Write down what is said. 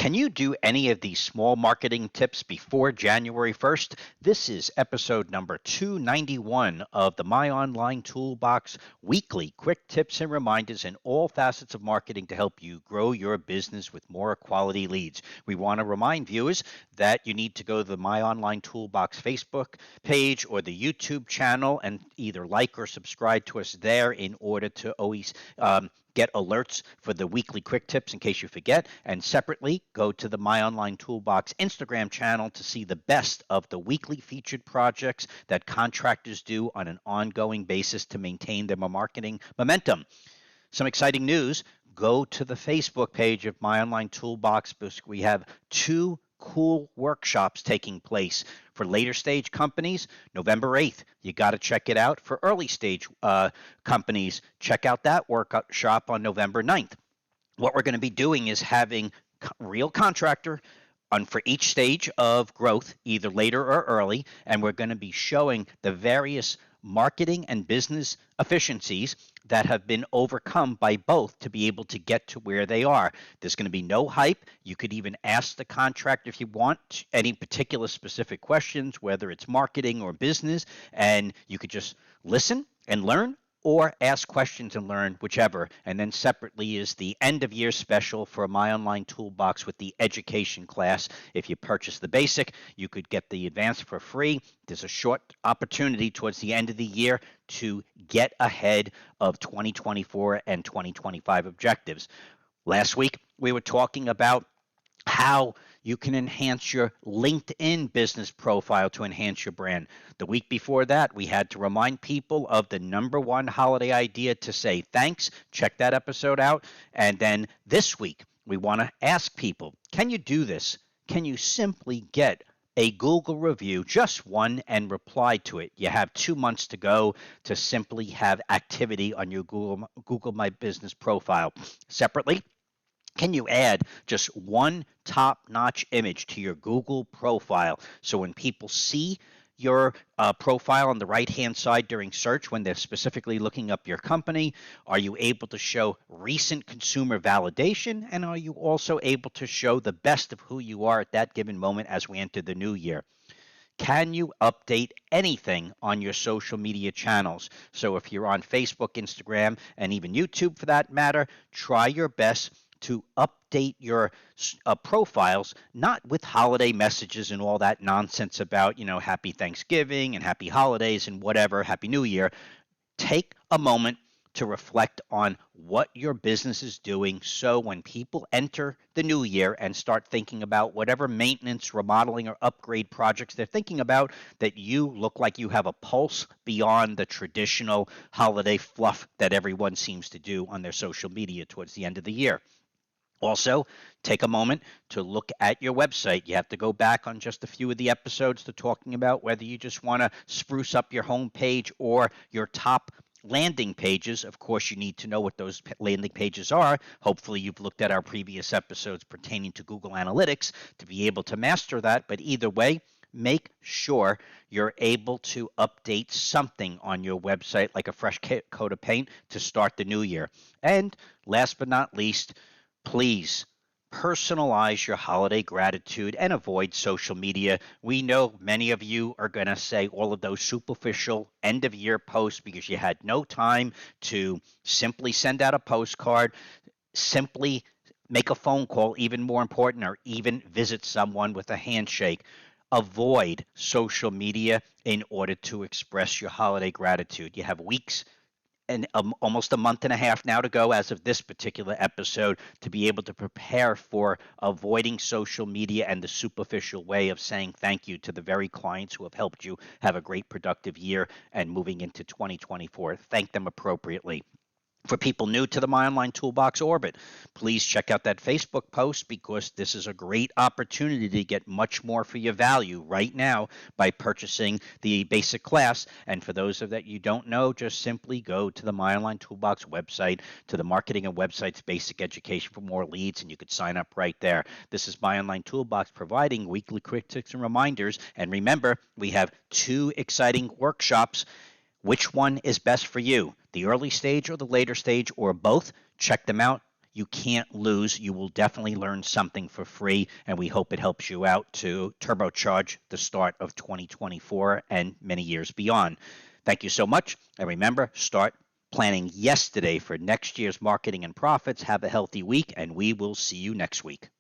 Can you do any of these small marketing tips before January 1st? This is episode number 291 of the My Online Toolbox weekly quick tips and reminders in all facets of marketing to help you grow your business with more quality leads. We want to remind viewers that you need to go to the My Online Toolbox Facebook page or the YouTube channel and either like or subscribe to us there in order to always get alerts for the weekly quick tips in case you forget. And separately, go to the My Online Toolbox Instagram channel to see the best of the weekly featured projects that contractors do on an ongoing basis to maintain their marketing momentum. Some exciting news. Go to the Facebook page of My Online Toolbox because we have two cool workshops taking place for later stage companies November 8th. You got to check it out. For early stage companies, check out that workshop on November 9th. What we're going to be doing is having real contractor on for each stage of growth, either later or early, and we're going to be showing the various marketing and business efficiencies that have been overcome by both to be able to get to where they are. There's going to be no hype. You could even ask the contractor if you want any particular specific questions, whether it's marketing or business, and you could just listen and learn or ask questions and learn, whichever. And then separately is the end of year special for My Online Toolbox with the education class. If you purchase the basic, you could get the advanced for free. There's a short opportunity towards the end of the year to get ahead of 2024 and 2025 objectives. Last week, we were talking about how you can enhance your LinkedIn business profile to enhance your brand. The week before that, we had to remind people of the number one holiday idea to say thanks. Check that episode out. And then this week, we want to ask people, can you do this? Can you simply get a Google review, just one, and reply to it? You have 2 months to go to simply have activity on your Google My Business profile. Separately, can you add just one top-notch image to your Google profile so when people see your profile on the right-hand side during search when they're specifically looking up your company, are you able to show recent consumer validation, and are you also able to show the best of who you are at that given moment as we enter the new year? Can you update anything on your social media channels? So if you're on Facebook, Instagram, and even YouTube for that matter, try your best to update your profiles, not with holiday messages and all that nonsense about, happy Thanksgiving and happy holidays and whatever, happy New Year. Take a moment to reflect on what your business is doing so when people enter the new year and start thinking about whatever maintenance, remodeling, or upgrade projects they're thinking about, that you look like you have a pulse beyond the traditional holiday fluff that everyone seems to do on their social media towards the end of the year. Also, take a moment to look at your website. You have to go back on just a few of the episodes to talking about whether you just want to spruce up your home page or your top landing pages. Of course, you need to know what those landing pages are. Hopefully, you've looked at our previous episodes pertaining to Google Analytics to be able to master that. But either way, make sure you're able to update something on your website like a fresh coat of paint to start the new year. And last but not least, please personalize your holiday gratitude and avoid social media. We know many of you are going to say all of those superficial end of year posts because you had no time to simply send out a postcard, simply make a phone call, even more important, or even visit someone with a handshake. Avoid social media in order to express your holiday gratitude. You have weeks and almost a month and a half now to go as of this particular episode to be able to prepare for avoiding social media and the superficial way of saying thank you to the very clients who have helped you have a great productive year and moving into 2024. Thank them appropriately. For people new to the My Online Toolbox orbit, please check out that Facebook post because this is a great opportunity to get much more for your value right now by purchasing the basic class. And for those of that you don't know, just simply go to the My Online Toolbox website, to the Marketing and Websites Basic Education for more leads, and you could sign up right there. This is My Online Toolbox providing weekly quick tips and reminders. And remember, we have 2 exciting workshops. Which one is best for you, the early stage or the later stage or both? Check them out. You can't lose. You will definitely learn something for free, and we hope it helps you out to turbocharge the start of 2024 and many years beyond. Thank you so much. And remember, start planning yesterday for next year's marketing and profits. Have a healthy week, and we will see you next week.